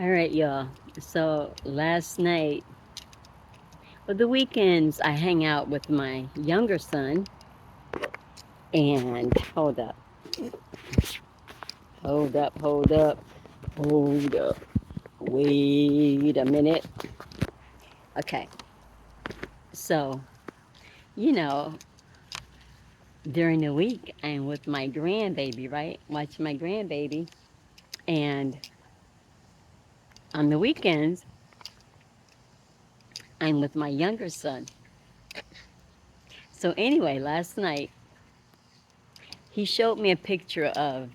All right, y'all. So last night, well, the weekends, I hang out with my younger son. And hold up. Wait a minute. Okay. So, you know, during the week, I'm with my grandbaby, right? Watching my grandbaby. And on the weekends, I'm with my younger son. So, anyway, last night, he showed me a picture of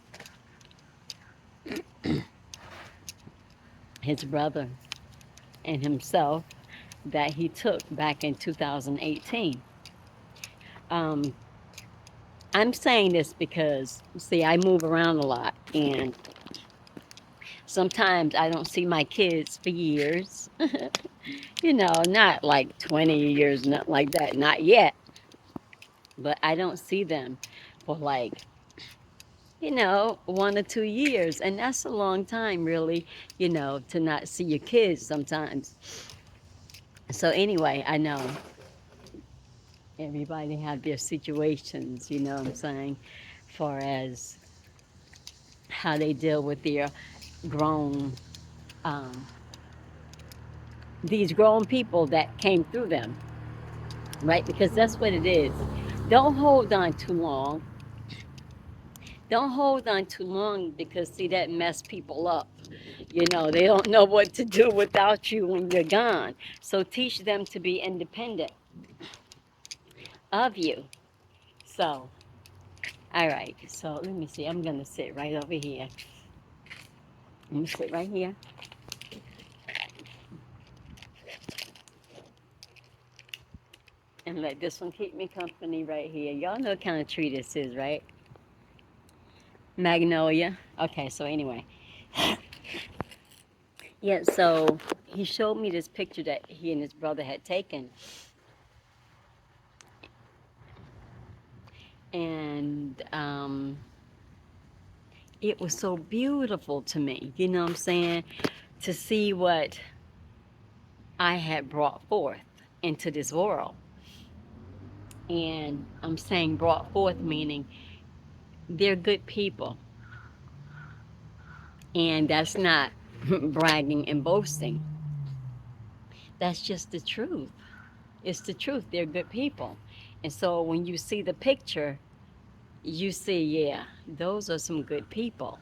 his brother and himself that he took back in 2018. Um, I'm saying this because, see, I move around a lot, and sometimes I don't see my kids for years. Not like 20 years, not like that, not yet. But I don't see them for like, 1 or 2 years. And that's a long time, really, to not see your kids sometimes. So, anyway, I know everybody have their situations, you know what I'm saying, far as how they deal with their grown, um, these grown people that came through them, right? Because that's what it is. Don't hold on too long. Don't hold on too long because, see, that mess people up. They don't know what to do without you when you're gone. So teach them to be independent of you. So, all right. So let me see. I'm going to sit right over here. I'm going to sit right here and let this one keep me company right here. Y'all know what kind of tree this is, right? Magnolia. Okay, so anyway. Yeah, so he showed me this picture that he and his brother had taken. And it was so beautiful to me, you know what I'm saying? To see what I had brought forth into this world. And I'm saying brought forth meaning they're good people. And that's not bragging and boasting. That's just the truth. It's the truth. They're good people. And so when you see the picture, you see, yeah, those are some good people.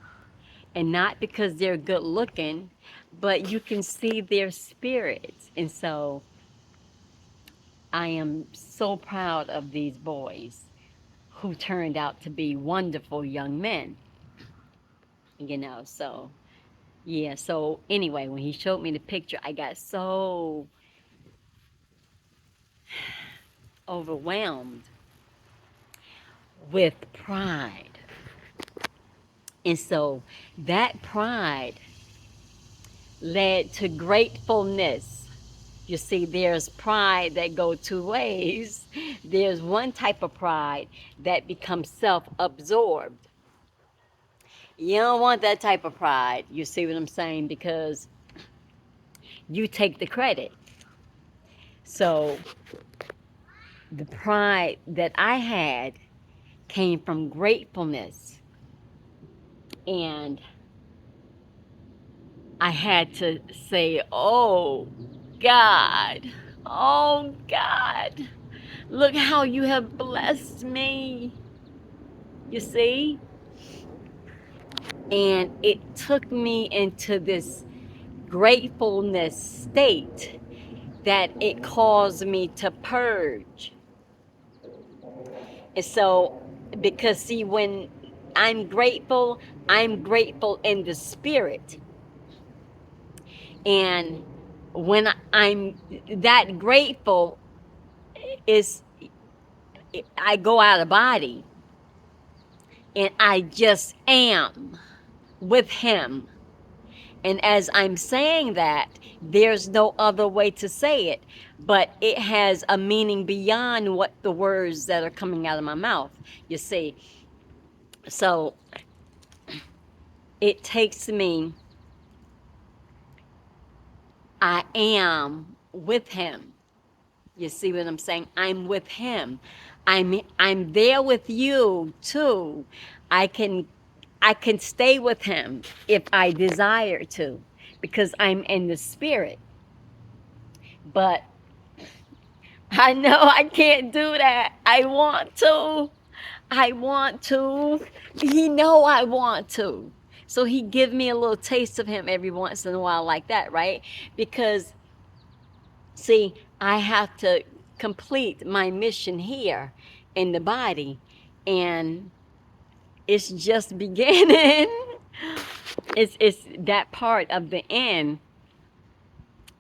And not because they're good looking, but you can see their spirits. And so I am so proud of these boys who turned out to be wonderful young men, so yeah. So anyway, when he showed me the picture, I got so overwhelmed with pride. And so that pride led to gratefulness. You see, there's pride that go two ways. There's one type of pride that becomes self-absorbed. You don't want that type of pride. You see what I'm saying? Because you take the credit. So the pride that I had came from gratefulness. And I had to say, God, oh God, look how you have blessed me. You see? And it took me into this gratefulness state that it caused me to purge. And so, because see, when I'm grateful in the spirit. And when I'm that grateful, is I go out of body and I just am with him. And as I'm saying that, there's no other way to say it, but it has a meaning beyond what the words that are coming out of my mouth, you see. So it takes me I am with him. You see what I'm saying? I'm with him. I'm there with you too. I can I can stay with him if I desire to because I'm in the spirit. But I know I can't do that. I want to. I want to. He know I want to. So he give me a little taste of him every once in a while like that, right? Because see, I have to complete my mission here in the body and it's just beginning. It's that part of the end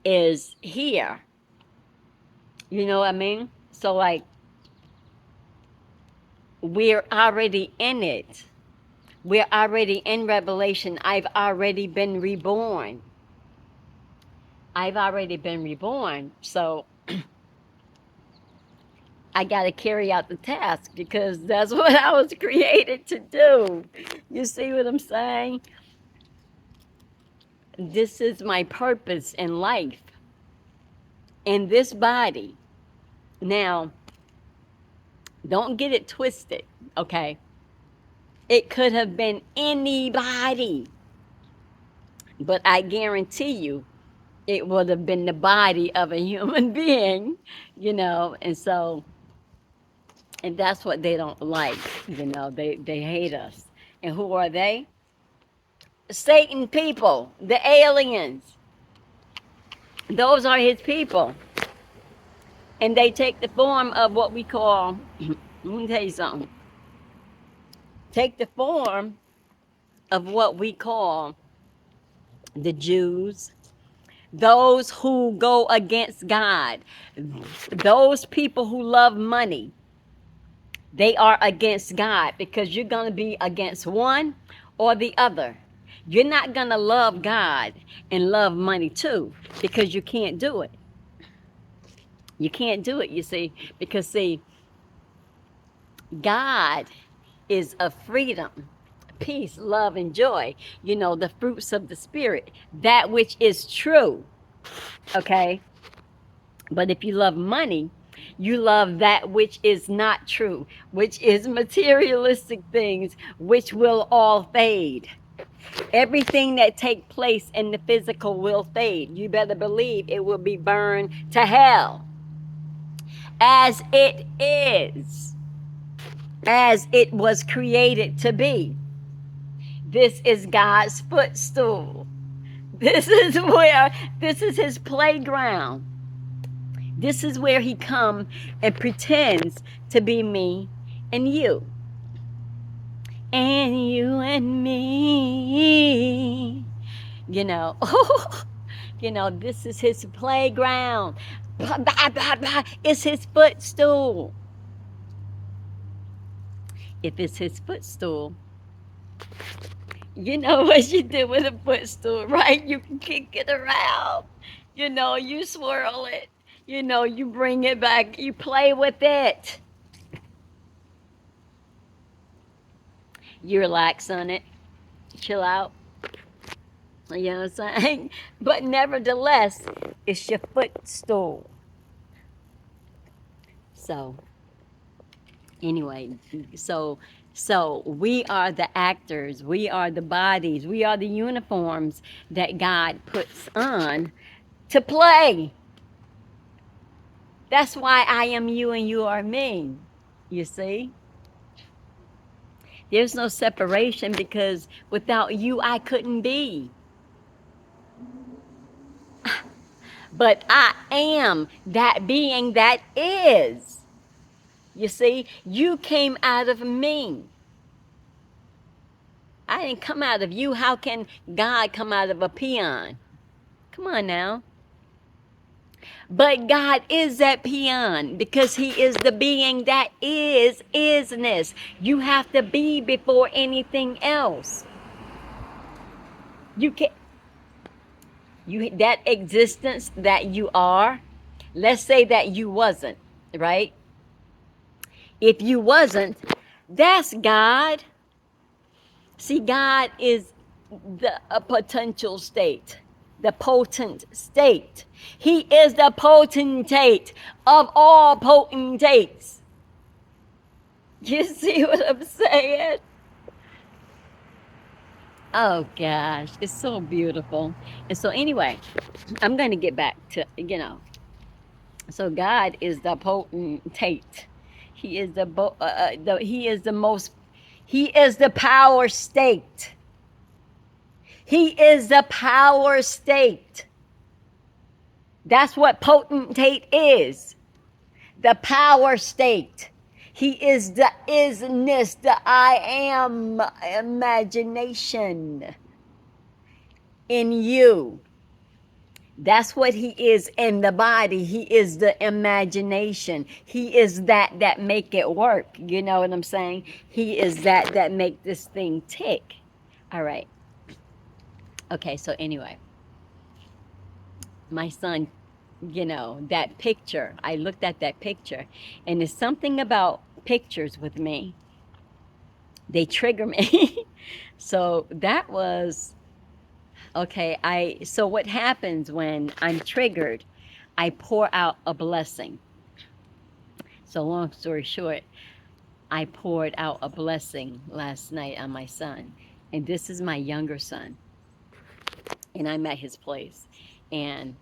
is here. You know what I mean? So like we're already in it. We're already in Revelation. I've already been reborn. I've already been reborn. So I got to carry out the task because that's what I was created to do. You see what I'm saying? This is my purpose in life, in this body. Now, don't get it twisted, okay? It could have been anybody, but I guarantee you it would have been the body of a human being, and so, and that's what they don't like, they hate us. And who are they? Satan people, the aliens. Those are his people. And they take the form of what we call, let me tell you something. Take the form of what we call the Jews, those who go against God, those people who love money. They are against God because you're going to be against one or the other. You're not going to love God and love money too because you can't do it. You can't do it, you see, because see, God is of freedom, peace, love, and joy. The fruits of the Spirit, that which is true, okay? But if you love money, you love that which is not true, which is materialistic things, which will all fade. Everything that take place in the physical will fade. You better believe it will be burned to hell. As it is, as it was created to be. This is God's footstool. This is his playground. This is where he come and pretends to be me and you. And you and me. This is his playground. It's his footstool. If it's his footstool, you know what you do with a footstool, right? You can kick it around. You swirl it. You bring it back. You play with it. You relax on it. Chill out. You know what I'm saying? But nevertheless, it's your footstool. So, anyway, so we are the actors, we are the bodies, we are the uniforms that God puts on to play. That's why I am you and you are me. You see? There's no separation because without you I couldn't be. But I am that being that is. You see, you came out of me. I didn't come out of you. How can God come out of a peon? Come on now. But God is that peon because he is the being that is isness. You have to be before anything else. You can that existence that you are, let's say that you wasn't, right? If you wasn't, that's God. See, God is a potential state. the potent state. He is the potentate of all potentates. You see what I'm saying? Oh gosh, it's so beautiful. And so anyway, I'm going to get back to, so God is the potentate. He is he is the most, he is the power state. He is the power state. That's what potentate is. The power state. He is the isness, the I am imagination in you. That's what he is in the body. He is the imagination. He is that make it work. You know what I'm saying? He is that make this thing tick. All right. Okay, so anyway, my son, that picture, I looked at that picture, and there's something about pictures with me. They trigger me. So that was, okay, so what happens when I'm triggered, I pour out a blessing. So long story short, I poured out a blessing last night on my son. And this is my younger son. And I'm at his place. And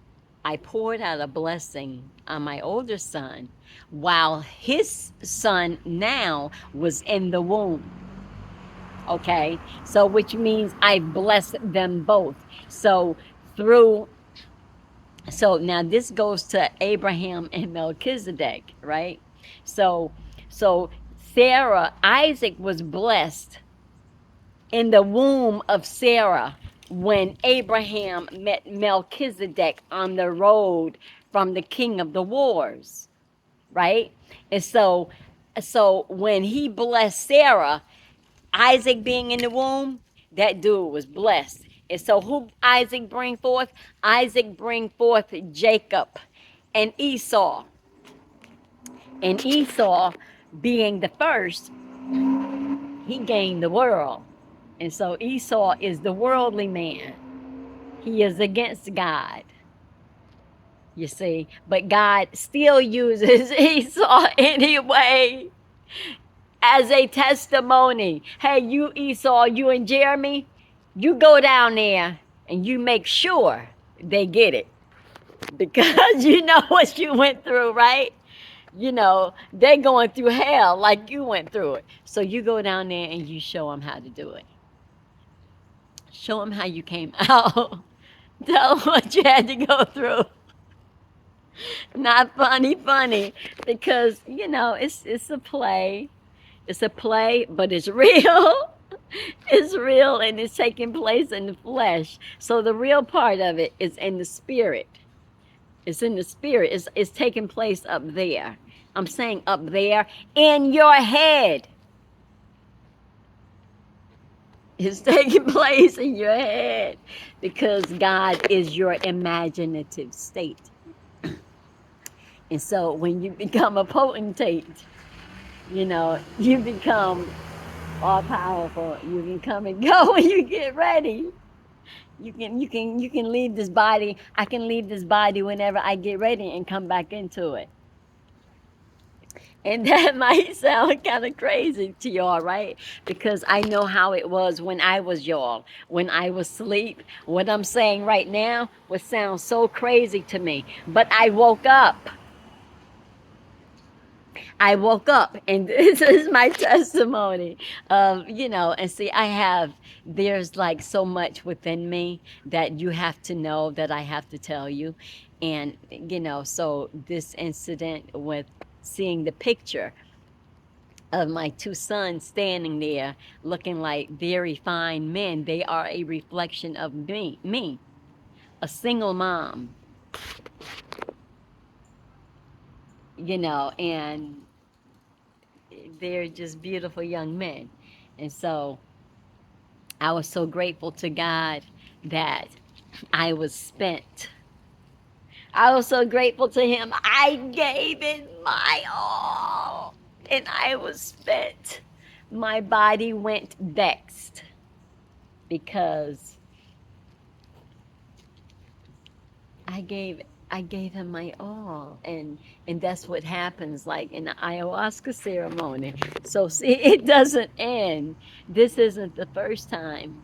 I poured out a blessing on my older son while his son now was in the womb. Okay? So which means I blessed them both. So now this goes to Abraham and Melchizedek, right? So Sarah, Isaac was blessed in the womb of Sarah when Abraham met Melchizedek on the road from the king of the wars, right? And so when he blessed Sarah, Isaac being in the womb, that dude was blessed. And so who Isaac bring forth? Isaac bring forth Jacob and Esau. And Esau, being the first, he gained the world. And so Esau is the worldly man. He is against God. You see, but God still uses Esau anyway as a testimony. Hey, you Esau, you and Jeremy, you go down there and you make sure they get it. Because you know what you went through, right? They're going through hell like you went through it. So you go down there and you show them how to do it. Show them how you came out. Tell them what you had to go through. Not funny, because, it's a play. It's a play, but it's real. It's real, and it's taking place in the flesh. So the real part of it is in the spirit. It's in the spirit. It's taking place up there. I'm saying up there in your head. It's taking place in your head because God is your imaginative state. And so when you become a potentate, you become all powerful. You can come and go when you get ready. You can leave this body. I can leave this body whenever I get ready and come back into it. And that might sound kind of crazy to y'all, right? Because I know how it was when I was y'all, when I was asleep. What I'm saying right now would sound so crazy to me. But I woke up. I woke up, and this is my testimony of, and see, there's like so much within me that you have to know, that I have to tell you. And, so this incident with seeing the picture of my two sons standing there looking like very fine men, they are a reflection of me, a single mom, and they're just beautiful young men. And so I was so grateful to God that I was spent. I was so grateful to him. I gave it my all, and I was spent. My body went vexed because I gave I gave him my all, and that's what happens like in the ayahuasca ceremony. So see, it doesn't end. This isn't the first time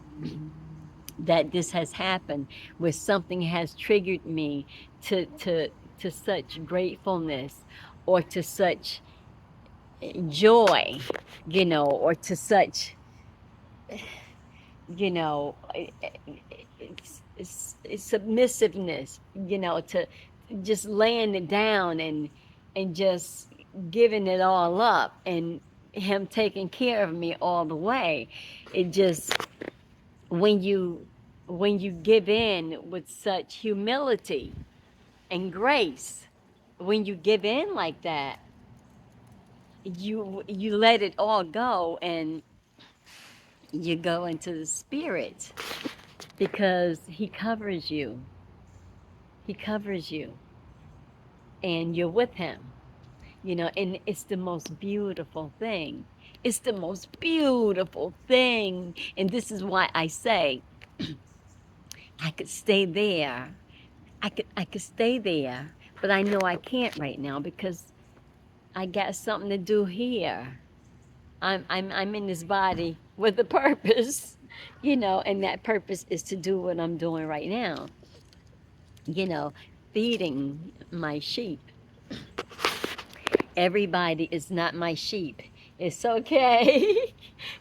that this has happened, where something has triggered me to such gratefulness, or to such joy, or to such, you know, submissiveness, to just laying it down, and just giving it all up, and him taking care of me all the way. It just, when you give in with such humility and grace, when you give in like that, you let it all go, and you go into the spirit, because he covers you. He covers you, and you're with him, and it's the most beautiful thing. It's the most beautiful thing. And this is why I say I could stay there. I could stay there, but I know I can't right now, because I got something to do here. I'm in this body with a purpose, and that purpose is to do what I'm doing right now, you know, feeding my sheep. Everybody is not my sheep. It's okay.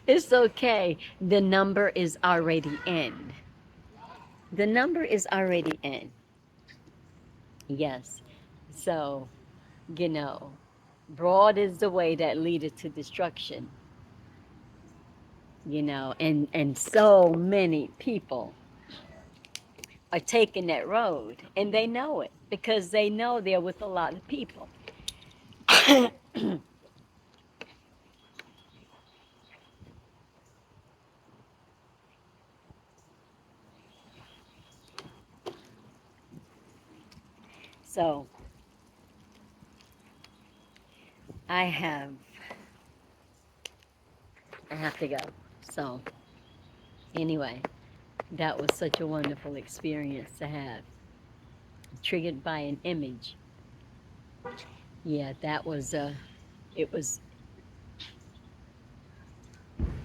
It's okay. The number is already in. The number is already in. Yes. So, you know, broad is the way that leadeth to destruction, and so many people are taking that road, and they know it, because they know they're with a lot of people. So I have I have to go. So anyway, that was such a wonderful experience to have, triggered by an image. Yeah, that was it was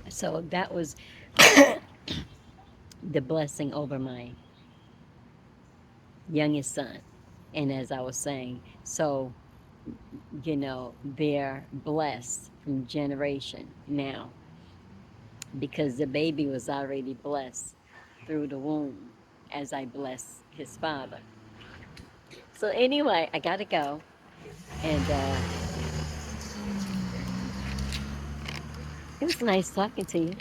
so that was the blessing over my youngest son. And as I was saying, so they're blessed from generation now, because the baby was already blessed through the womb, as I bless his father. So anyway, I gotta go, and it was nice talking to you.